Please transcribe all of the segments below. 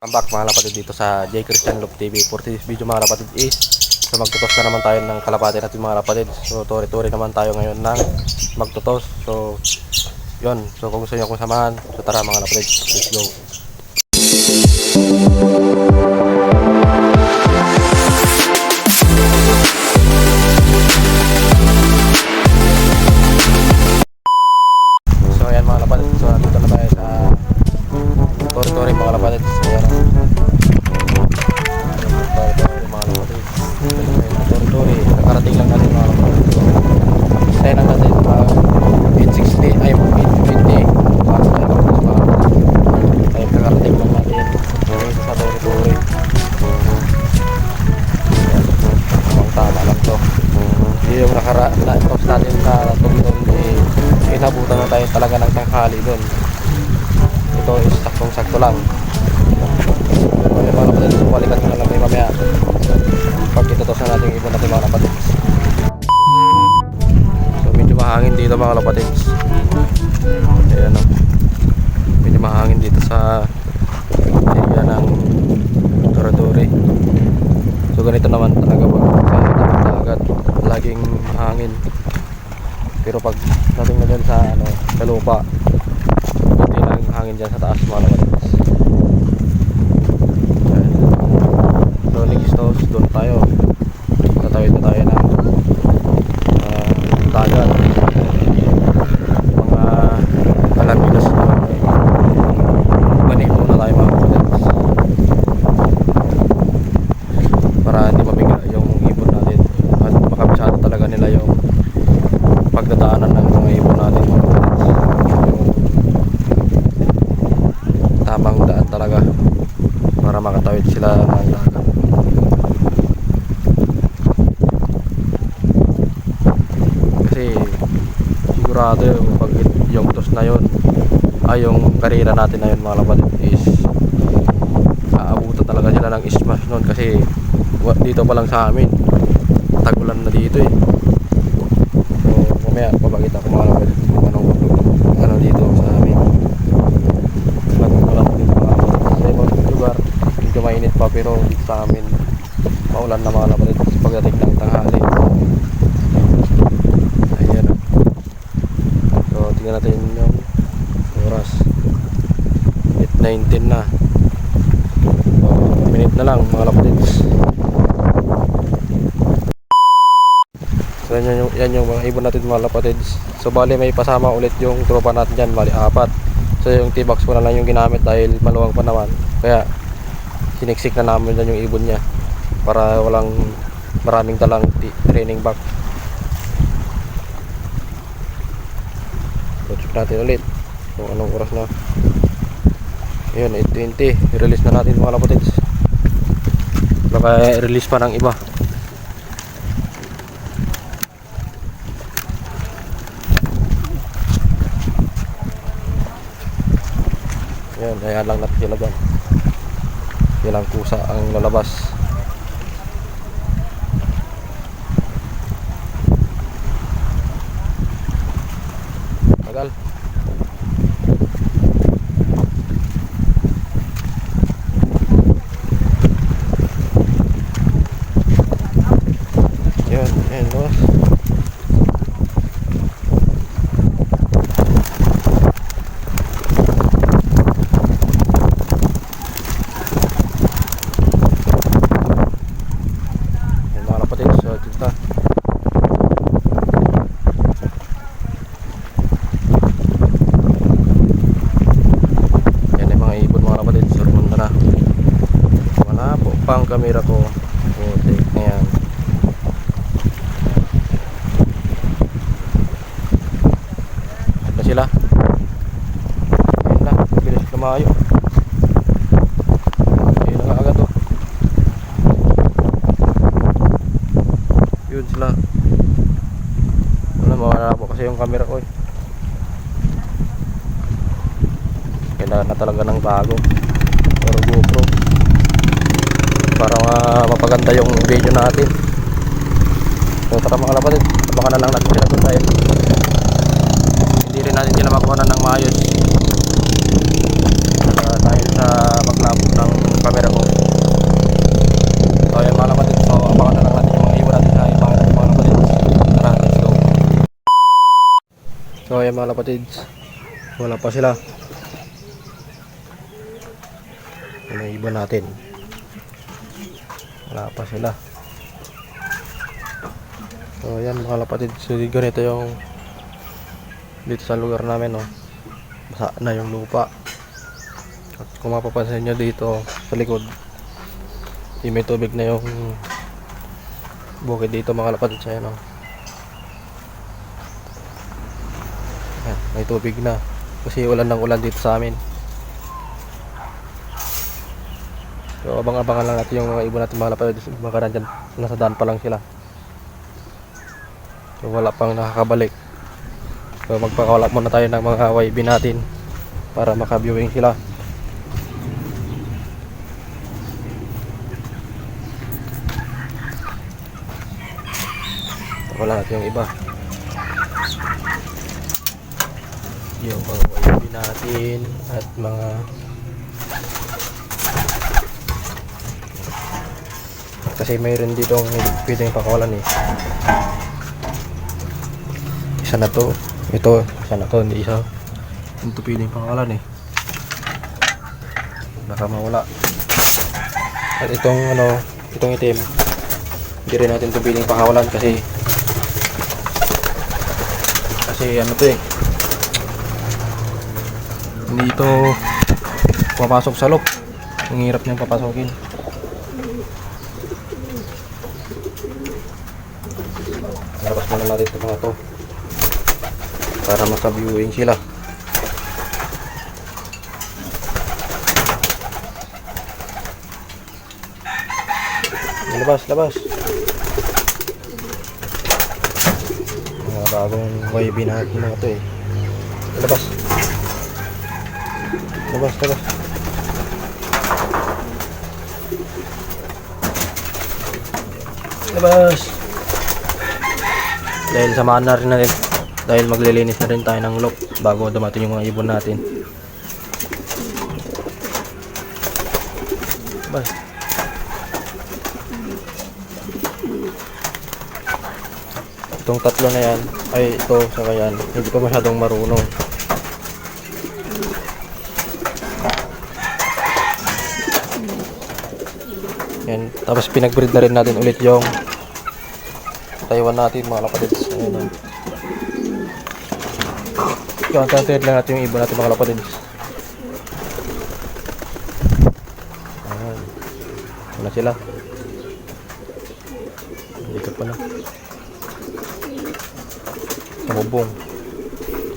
Welcome back mga kapatid dito sa J. Christian Love TV. For this video mga kapatid is so magtutos na naman tayo ng kalapati natin mga kapatid. So tori-tori naman tayo ngayon ng magtutos. So yun, so kung gusto nyo akong samahan, so tara mga kapatid, let's go. So ayan mga kapatid, so nandito na tayo sa tori-tori mga kapatid. So ayan, tori-tori mga kapatid. Tori-tori, nakarating lang natin mga kapatid. Stay lang natin 860, ay 820. Ay nakarating lang natin dito sa tori-tori. Ang tama lang to. Yung na-post natin na tuloy-tuloy, inabutan na tayo talaga ng tanghali doon. Ito is saktong-sakto lang. Kaya mga kapatid, balikan ko na lang kayo mamaya pag itutos na natin yung ibon natin mga kapatid. So medyo mahangin dito mga kapatid. Ayan o, medyo mahangin dito sa area ng tori-tori. So ganito naman talaga pag dagat, laging mahangin. Pero pag natin na dyan sa lupa, hindi lang hangin dyan sa taas mga kapatid. So next house, doon tayo. Tatawid na tayo ng dagat. Mga Alaminos na gani muna tayo mga kapatid. Para hindi mabigla yung ibon natin. At makabisado talaga nila yung pagdadaanan ng mga ibon natin mga kapatid. Yung tamang daan talaga para makatawid sila ng dagat. Kasi sigurado pag yung tos na yun ay yung karera natin na yun mga kapatid is aabutan talaga sila ng smash nun. Kasi dito pa lang sa amin tagulan na dito eh. So mamaya papakita ko mga kapatid kung ano dito sa amin. Wala dito mga kapatid sa ibang lugar medyo mainit pa, pero dito sa amin maulan na mga kapatid pagdating ng tanghali. Ayan o. So tingnan natin yung oras, 8:19 na. So minute na lang mga kapatid. So yan yung mga ibon natin mga kapatid. So bali may pasama ulit yung tropa natin dyan, bali 4. So yung T-box ko na lang yung ginamit dahil maluwang pa naman, kaya siniksik na namin dyan yung ibon niya para walang maraming dalang training bag. So check natin ulit kung anong oras na. Ayun, 8:20. I-release na natin mga kapatid. Baka i-release pa ng iba. Ayan, ayan lang natin sila dyan. Ilang kusa ang lalabas. Tagal. Ayan, ayan luwas. Pang kamera ko. Okay, ayan. Saan sila? Ayan na, bilis lumayo. Ayan na agad oh. Yun sila. Wala, mawala po kasi yung camera ko eh. Kailangan na talaga ng bago or GoPro para mapaganda yung video natin. So tara mga kapatid, tabakan na lang natin sila doon dahil hindi rin natin sila makuha na ng maayos dahil sa paglabot ng camera ko. So ayan mga kapatid, so abangan na lang natin yung mga iwan natin sa ibangan natin mga kapatid. Tara, let's go. So ayan mga kapatid, wala pa sila. Yung iba natin, wala pa sila. So ayan mga kapatid, so ganito yung dito sa lugar namin, no. Basa na yung lupa. At kung mapapansin nyo dito sa likod, may tubig na yung bukid dito mga kapatid. Sa no, ayan, may tubig na kasi ulan ng ulan dito sa amin. So abang-abangan lang natin yung mga ibon natin mga kapatid. Baka nandyan, nasa daan pa lang sila. So wala pang nakakabalik. So magpakawala muna tayo ng mga YB natin para maka-viewing sila. Wala natin yung iba. Yung mga YB natin at mga kasi mayroon dito pwedeng pakawalan eh. Isa na to, ito, isa na to, hindi isa. Ito pwedeng pakawalan eh. Baka mawala. At itong ano, itong itim, hindi rin natin ito pwedeng pakawalan kasi ano to eh, hindi ito papasok sa loob. Ang hirap niyang papasokin. Labas muna natin ito mga to para maka-viewing sila. Labas. Mga bagong YB natin mga to eh. Labas. Dahil samahan na rin natin, dahil maglilinis na rin tayo ng loop bago dumating yung mga ibon natin. Itong tatlo na yan, ay ito saka yan, hindi pa masyadong marunong. Yan, tapos pinag-breed na rin natin ulit yung Taiwan natin mga kapatids. Ayan. Yan, translate lang natin yung ibon natin mga kapatids. Ayan. Wala sila. Dito pa na. Sabubong.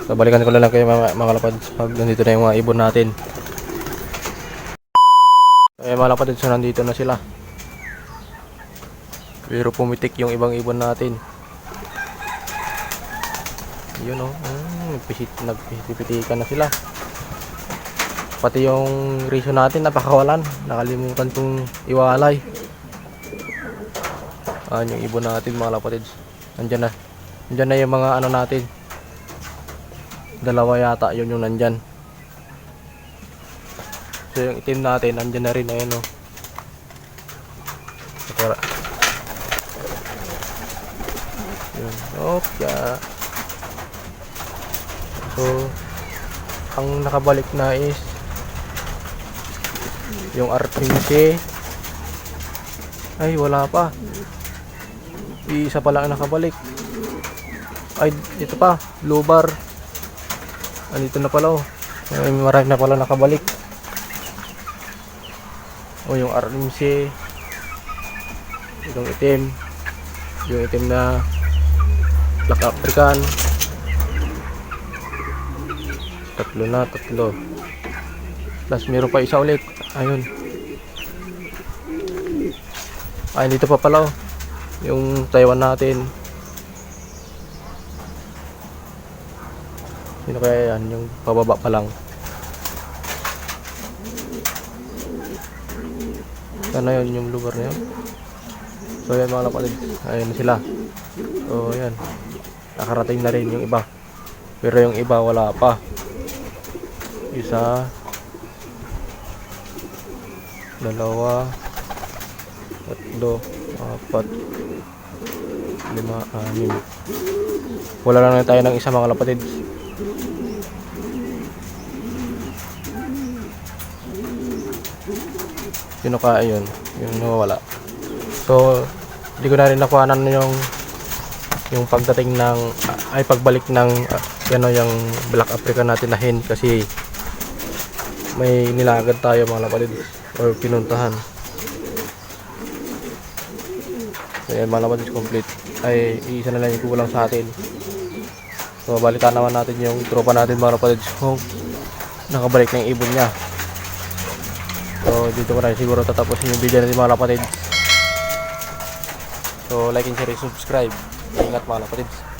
So, balikan ko lang kayo mga kapatids pag nandito na yung mga ibon natin. Ayan mga kapatids, so nandito na sila. Pero pumitik yung ibang ibon natin. Yun o, nagpipitikan na sila. Pati yung reason natin napakawalan. Nakalimutan kong iwalay. Ayan yung ibon natin mga kapatids. Nandyan na yung mga ano natin. Dalawa yata yun yung nandyan. So yung itim natin nandyan na rin. Ayan o. Okay. So ang nakabalik na is yung R15. Ay wala pa, isa pa lang ang nakabalik. Ay ito pa, blue bar. Andito na pala oh. Ay, marami na pala nakabalik. O yung R15, itong itim, yung itim na Black African. Tatlo. Plus meron pa isa ulit. Ayun. Ay dito pa pala oh, yung Taiwan natin. Sino kaya yan? Yung pababa pa lang. Sana yun yung lugar na yun. So yan mga kapatid, ayun sila. So yan, nakarating na rin yung iba, pero yung iba wala pa. Isa, dalawa, tatlo, apat, lima, anim. Wala lang tayo ng isa mga kapatid. Sino ka yun? Yung nawawala. So, hindi ko na rin nakuhanan yung pagdating ng ay pagbalik ng yung Black African natin na hen kasi may nilagad tayo mga kapatid or pinuntahan. So yan mga kapatid, complete. Ay isa na lang yung kulang sa atin. So balikan naman natin yung tropa natin mga kapatid kung nakabalik na yung ibon niya. So dito ko na siguro tatapusin yung video natin mga kapatid. So like and share and subscribe. Ingat mga kapatid.